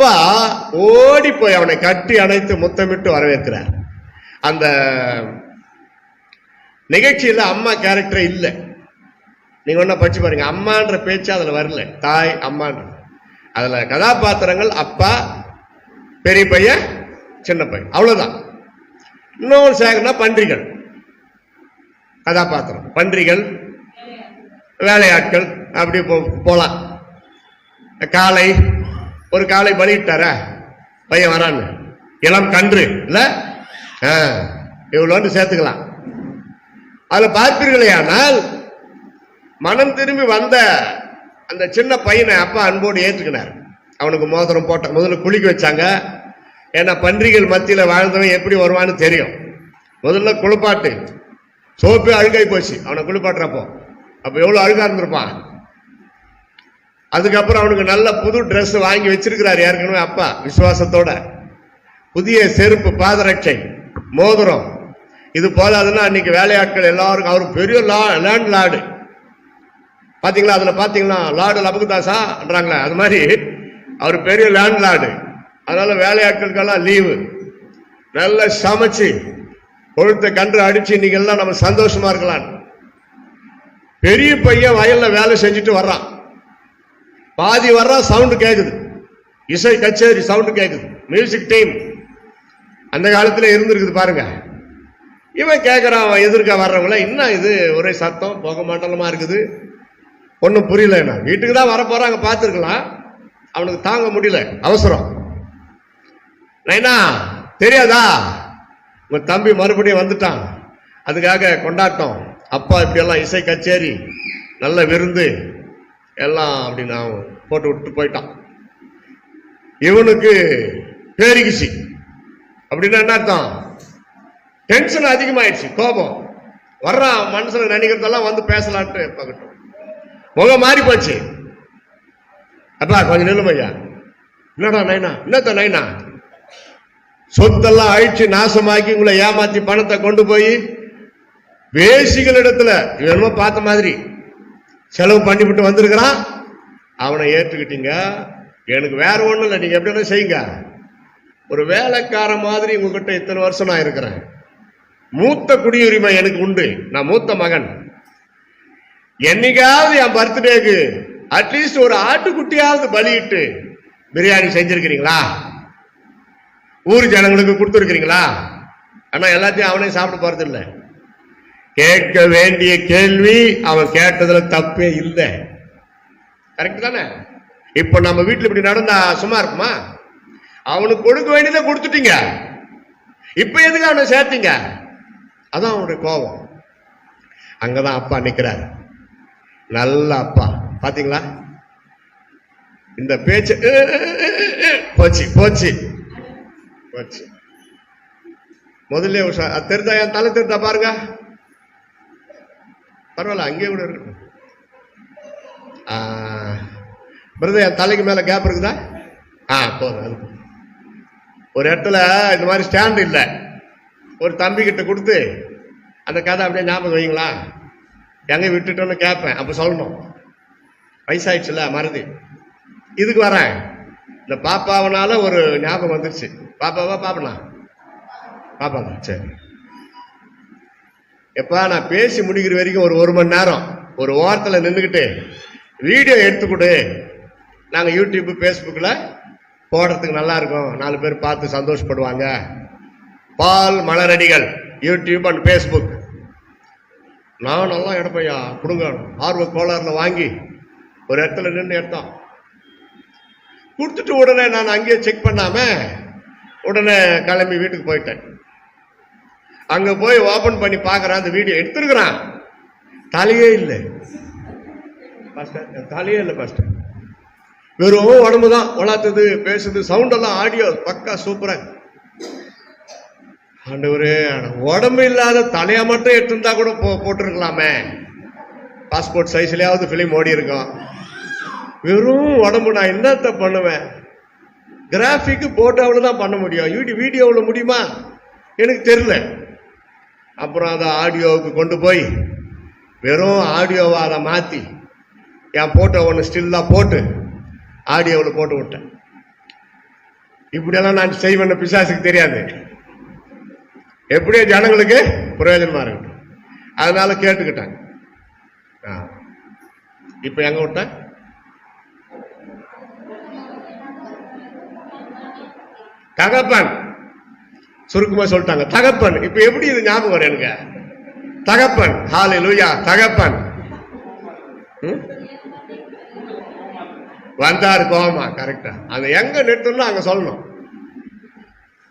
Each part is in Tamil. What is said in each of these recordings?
அப்பா ஓடி போய் அவனை கட்டி அணைத்து முத்தமிட்டு வரவேற்கிறார். அந்த நிகழ்ச்சியில அம்மா கேரக்டரே இல்லை. நீங்க ஒன்ன படிச்சு பாருங்க, அம்மான்ற பேச்சு அதுல வரல. தாய் அம்மான்ற அதுல கதாபாத்திரங்கள் அப்பா, பெரிய பையன், சின்ன பையன், அவ்வளவுதான். இன்னொரு சேகர்னா பன்றிகள் கதாபாத்திரம், பன்றிகள், வேலையாட்கள், அப்படி போலாம். காளை, ஒரு காளை பலிட்டார பையன் வரான்னு, இளம் கன்று இல்ல இவ்வளோன்னு சேர்த்துக்கலாம். அதுல பார்ப்பீர்களே, ஆனால் மனம் திரும்பி வந்த அந்த சின்ன பையனை அப்பா அன்போடு ஏற்றுக்கினார். அவனுக்கு மோதிரம் போட்ட, முதல்ல குளிக்க வச்சாங்க. ஏன்னா பன்றிகள் மத்தியில வாழ்ந்தவன் எப்படி வருவான்னு தெரியும். முதல்ல குளிப்பாட்டு, சோப்பு அழுகாய் போச்சு அவனை குளிப்பாட்டுறப்போ. அப்ப எவ்வளவு அழுகா இருந்திருப்பான். அதுக்கப்புறம் அவனுக்கு நல்ல புது ட்ரெஸ் வாங்கி வச்சிருக்கிறார் ஏற்கனவே அப்பா, விசுவாசத்தோட. புதிய செருப்பு, பாதரட்சை, மோதிரம். இது போதாதுன்னா அன்னைக்கு வேலையாட்கள் எல்லாருக்கும், அவருக்கு பெரிய லேண்ட் லார்டு பாத்தீங்களா, அதுல பாத்தீங்களா லார்டு லபகுதாசான்றாங்களே, அது மாதிரி அவர் பெரிய லேண்ட் லார்டு. அதனால வேலையாட்களுக்கெல்லாம் லீவு. நல்லா சமைச்சு கொழுத்த கன்று அடிச்சு இன்னைக்கு எல்லாம் நம்ம சந்தோஷமா இருக்கலாம். பெரிய பையன் வயல்ல வேலை செஞ்சுட்டு வர்றான். பாதி வர்றான், சவுண்டு கேக்குது, இசை கச்சேரி சவுண்டு கேக்குது, மியூசிக் டீம் அந்த காலத்துல இருந்திருக்குது பாருங்க. இவன் கேட்கறான், எதிர்க்க வர்றவங்கள, இன்னும் இது ஒரே சத்தம், புகை மண்டலமா இருக்குது, ஒன்னும் புரியல. வீட்டுக்கு தான் வர போறாங்க, பார்த்துருக்கலாம். அவனுக்கு தாங்க முடியல, அவசரம். நைனா தெரியாதா, உங்க தம்பி மறுபடியும் வந்துட்டான், அதுக்காக கொண்டாட்டம். அப்பா இப்படி எல்லாம் இசை கச்சேரி, நல்ல விருந்து எல்லாம் அப்படி நான் போட்டு விட்டு போயிட்டான். இவனுக்கு பேரிகிசி அப்படின்னா என்ன அர்த்தம்? டென்ஷன் அதிகமாயிடுச்சு, கோபம் வர்றான். மனசுல நினைக்கிறதெல்லாம் வந்து பேசலான்ட்டு பார்க்கட்டும், முகம் மாறி போச்சு. அப்பா கொஞ்சம் நில்லுமையா, என்னடா நைனா, என்னத்த நைனா, சொத்தெல்லாம் அழிச்சு நாசமாக்கி உங்களை ஏமாத்தி பணத்தை கொண்டு போய் வேசிகள் இடத்துல என்னமோ பார்த்த மாதிரி செலவு பண்ணிவிட்டு வந்திருக்கிறான். அவனை ஏற்றுக்கிட்டீங்க, எனக்கு வேற ஒண்ணும் இல்லை, நீங்க எப்படி செய்யுங்க. ஒரு வேலைக்கார மாதிரி உங்ககிட்ட இத்தனை வருஷம் நான் இருக்கிறேன். மூத்த குடியுரிமை எனக்கு உண்டு, நான் மூத்த மகன். என்னைக்காவது என் பர்த்டேக்கு அட்லீஸ்ட் ஒரு ஆட்டுக்குட்டியாவது பலியிட்டு பிரியாணி செஞ்சிருக்கிறீங்களா? ஊர் ஜனங்களுக்கு கொடுத்துருக்கிறீங்களா? ஆனா எல்லாத்தையும் அவனே சாப்பிட போறது இல்லை. கேட்க வேண்டிய கேள்வி அவன் கேட்டதுல தப்பே இல்லை. கரெக்ட் தானே? இப்ப நம்ம வீட்டுல இப்படி நடந்தா சும்மா இருக்குமா? அவனுக்கு கொடுக்க வேண்டியதை கொடுத்துட்டீங்க, இப்ப எதுக்கு அவனை சேர்த்தீங்க? அதான் அவனுடைய கோபம். அங்கதான் அப்பா நிக்கிறார், நல்ல அப்பா. பாத்தீங்களா இந்த பேச்சு? போச்சு போச்சு போச்சு. முதல்ல தெரிந்தா, என் தலை தெரிந்தா பாருங்க, பரவாயில்ல, அங்கே கூட இருக்கு. பிரதர், என் தலைக்கு மேல கேப் இருக்குதா? போதும். ஒரு இடத்துல இந்த மாதிரி ஸ்டாண்ட் இல்லை, ஒரு தம்பி கிட்ட கொடுத்து அந்த கதை அப்படியே ஞாபகம் வைங்களா, எங்க விட்டுட்டோன்னு கேட்பேன். அப்ப சொல்லணும், வயசாயிடுச்சுல மறதி. இதுக்கு வரேன், இந்த பாப்பாவனால ஒரு ஞாபகம் வந்துருச்சு. பாப்பாவா பாப்பனா? பாப்பா, சரி. எப்ப நான் பேசி முடிக்கிற வரைக்கும் ஒரு மணி நேரம் ஒரு ஓரத்தில் நின்றுக்கிட்டு வீடியோ எடுத்து கொடு, நாங்கள் யூடியூப் ஃபேஸ்புக்கில் போடுறதுக்கு நல்லா இருக்கும், 4 பேர் பார்த்து சந்தோஷப்படுவாங்க. பால் மலரடிகள் யூடியூப் அண்ட் ஃபேஸ்புக். நான் நல்லா எடுப்பையா கொடுங்க, ஆர்வ கோளாறுல வாங்கி ஒரு இடத்துல நின்று எடுத்தோம். கொடுத்துட்டு உடனே நான் அங்கேயே செக் பண்ணாம உடனே கிளம்பி வீட்டுக்கு போயிட்டேன். அங்க போய் ஓபன் பண்ணி பாக்குறான், அந்த வீடியோ எடுத்துருக்கிறான், தலையே இல்லை. தலையே இல்லை பாஸ்டர், வெறும் உடம்புதான் உலாத்துது, பேசுது, சவுண்ட் எல்லாம் ஆடியோ பக்கா சூப்பரா. ஆண்டவரே, உடம்பு இல்லாத தலையா மட்டும் எடுத்துருந்தா கூட போட்டிருக்கலாமே, பாஸ்போர்ட் சைஸ்லயாவது பிலிம் ஓடி இருக்கும். வெறும் உடம்பு, நான் என்னத்த பண்ணுவேன்? கிராஃபிக் போட்டோவில் தான் பண்ண முடியும், வீடியோவில் முடியுமா எனக்கு தெரியல. அப்புறம் அதை ஆடியோவுக்கு கொண்டு போய் வெறும் ஆடியோவை அதை மாற்றி என் போட்டோ ஒன்று ஸ்டில்லாக போட்டு ஆடியோவில் போட்டு விட்டேன். இப்படியெல்லாம் நான் செய்வேன்னு பிசாசுக்கு தெரியாது. எப்படியோ ஜனங்களுக்கு பிரயோஜனமா இருக்கட்டும், அதனால கேட்டுக்கிட்டாங்க. இப்ப எங்க விட்ட தகப்பன், சுருக்கமா சொல்லிட்டாங்க தகப்பன். இப்ப எப்படி இது ஞாபகம் வரும் எனக்கு? தகப்பன், ஹல்லேலூயா, தகப்பன் வந்தாரு கோவமா. கரெக்டா, அங்க எங்க நிறுத்தணும் அங்க சொல்லணும்.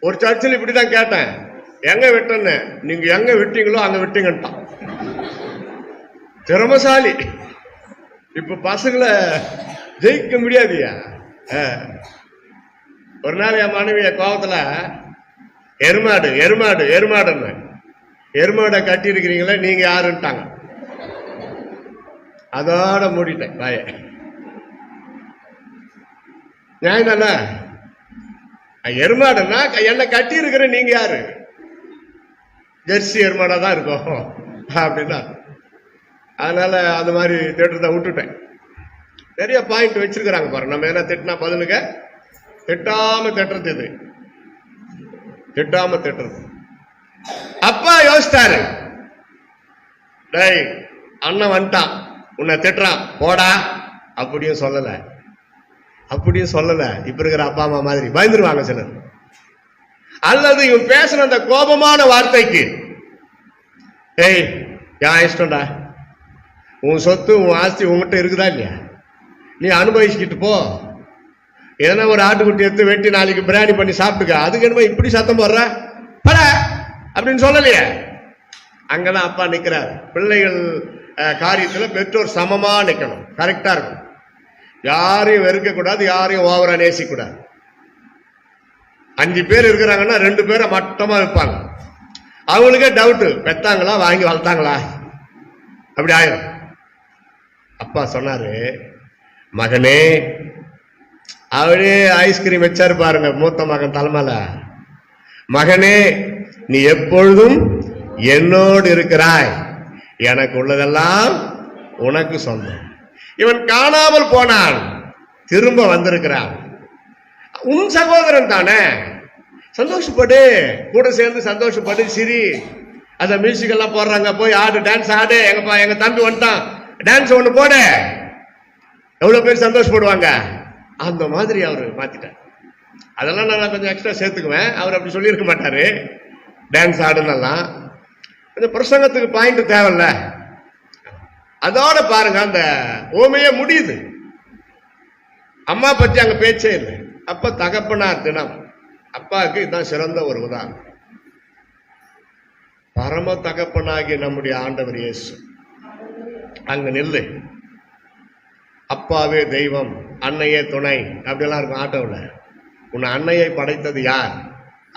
ஒரு சர்ச்சில் இப்படிதான் கேட்டேன், எங்க விட்டேன்னு. நீங்க எங்க விட்டீங்களோ அங்க விட்டீங்கன்ட்டான். திறமசாலி. இப்ப பசங்களை ஜெயிக்க முடியாதுயா. ஒரு நாள் என் மனைவிய கோவத்துல எருமாடு எருமாடு எருமாடுன்னு, எருமாடை கட்டி இருக்கிறீங்களா நீங்க யாருன்ட்டாங்க. அதோட மூடிட்டேன் வாய. நியாயம் தானே? எருமாடுன்னா என்ன கட்டி இருக்கிற நீங்க யாரு? ஜெர்சி எருமாடா தான் இருக்கும் அப்படின்னா. அதனால அது மாதிரி திட்டத்தை விட்டுட்டேன். நிறைய பாயிண்ட் வச்சிருக்கிறாங்க பாரு. நம்ம என்ன திட்டினா பதிலுக்கு திட்டாம திட்டுறது, இது திட்டாம திட்டுறது. அப்பா யோசித்தாரு, டேய் அண்ணன் வந்துட்டான் உன்னை திட்டுறான் போடா அப்படியும் சொல்லல, அப்படியும் சொல்லல. இப்ப இருக்கிற அப்பா அம்மா மாதிரி பயந்துருவாங்க சிலர். அல்லது இவன் பேசுற அந்த கோபமான வார்த்தைக்கு, ஏய் என் இஷ்டம்டா, உன் சொத்து உன் ஆஸ்தி உங்ககிட்ட இருக்குதா இல்லையா, நீ அனுபவிச்சுக்கிட்டு போ. எதனா ஒரு ஆட்டுக்குட்டி எடுத்து வெட்டி நாளைக்கு பிரியாணி பண்ணி சாப்பிட்டுக்க, அதுக்கு என்னமோ இப்படி சத்தம் போடுற பட அப்படின்னு சொல்லலையே. அங்கதான் அப்பா நிக்கிறார். பிள்ளைகள் காரியத்துல பெற்றோர் சமமா நிக்கணும், கரெக்டா இருக்கும். யாரையும் வெறுக்க கூடாது, யாரையும் ஓவரா நேசிக்க கூடாது. 5 பேர் இருக்கிறாங்கன்னா 2 பேரை மட்டமா வைப்பாங்க. அவங்களுக்கே டவுட், பெத்தாங்களா வாங்கி வளர்த்தாங்களா அப்படி ஆயிரும். அப்பா சொன்னாரு, மகனே, அவரே ஐஸ்கிரீம் வச்சாரு பாருங்க மூத்த மகன் தலைமையில, மகனே நீ எப்பொழுதும் என்னோடு இருக்கிறாய், எனக்கு உள்ளதெல்லாம் உனக்கு சொந்தம். இவன் காணாமல் போனான், திரும்ப வந்திருக்கிறான். உன் சகோதரன் தானே, சந்தோஷப்படு, கூட சேர்ந்து சந்தோஷப்படு, சிரி. அந்த மியூசிக் எல்லாம் போடுறாங்க, போய் ஆடு, டான்ஸ் ஆடு. எங்க தம்பி வந்துட்டான், டான்ஸ் ஒண்ணு போடு. எவ்வளவு பேர் சந்தோஷப்படுவாங்க. அந்த மாதிரி அவரு மாத்திட்டார். அதெல்லாம் நான் கொஞ்சம் எக்ஸ்ட்ரா சேர்த்துக்குவேன். அவர் அப்படி சொல்லியிருக்க மாட்டாரு, டான்ஸ் ஆடுனெல்லாம். இந்த பிரசங்கத்துக்கு பாயிண்ட் தேவையில்ல. அதோட பாருங்க, அந்த ஓமையே முடியுது. அம்மா பத்தி அங்க பேச்சே இல்லை. அப்ப தகப்பனார் தினம், அப்பாவுக்கு இதுதான் சிறந்த ஒரு உதாரணம். பரம தகப்பனாகி நம்முடைய ஆண்டவர் இயேசு அங்க நில்லு. அப்பாவே தெய்வம், அன்னையே துணை அப்படியெல்லாம் இருக்கும் ஆட்டோவில். உன்னை அன்னையை படைத்தது யார்?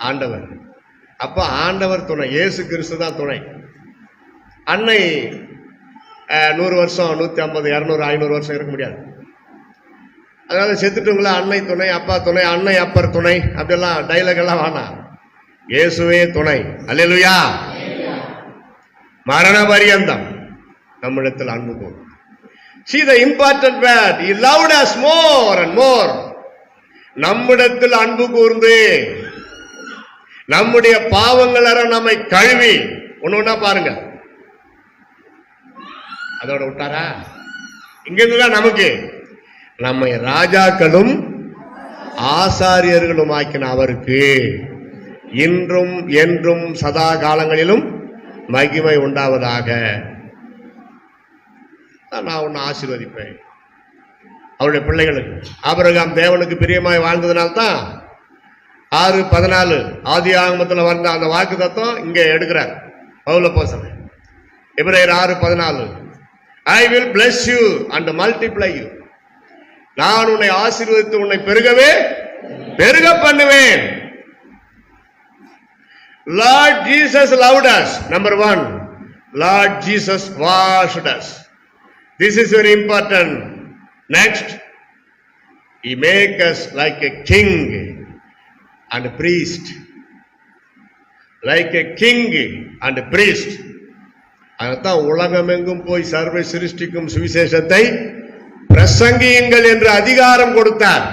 ஆண்டவர். அப்ப ஆண்டவர் துணை, இயேசு கிறிஸ்து தான் துணை. அன்னை 100 வருஷம், 150, 200, 500 வருஷம் இருக்க முடியாது. அதனால செத்துட்டுங்களா அன்னை துணை, அப்பா துணை, அன்னை அப்பர் துணை அப்படியெல்லாம் டைலாக் எல்லாம் வேணாம். இயேசுவே துணை. அல்லேலூயா. மரண பரியந்தம் நம்மிடத்தில் அன்பு கூர்ந்தார். See the important word, he loved us more and more. நம்மிடத்தில் அன்பு கூர்ந்து நம்முடைய பாவங்கள் நம்மை கழுவி ஒண்ணு பாருங்க. அதோட விட்டாரா? இங்கிருந்துதான் நமக்கு நம்மை ராஜாக்களும் ஆசாரியர்களும் ஆக்கின அவருக்கு இன்றும் என்றும் சதா காலங்களிலும் மகிமை உண்டாவதாக. நான் உன்னை ஆசீர்வதிப்பேன். அவருடைய பிள்ளைகளுக்கு ஆபிரகாம் தேவனுக்கு பிரியமாய் வாழ்ந்ததுனால்தான் 6:14 ஆதி ஆகமத்தில் வந்த அந்த வாக்கு தத்துவம் இங்க எடுக்கிறார் பவுல் அப்போஸ்தலன். எபிரேயர் 6:14, I will bless you and multiply you. நான் உன்னை ஆசீர்வதித்து உன்னை பெருகவே பெருக பண்ணுவேன். Lord Jesus loved us. Number 1, Lord Jesus washed us. This is very important. Next, he make us like a king and a priest. Like a king and a priest. அதான் உலகமெங்கும் போய் சர்வ சிருஷ்டிக்கும் சுவிசேஷத்தை பிரசங்கியுங்கள் என்று அதிகாரம் கொடுத்தார்.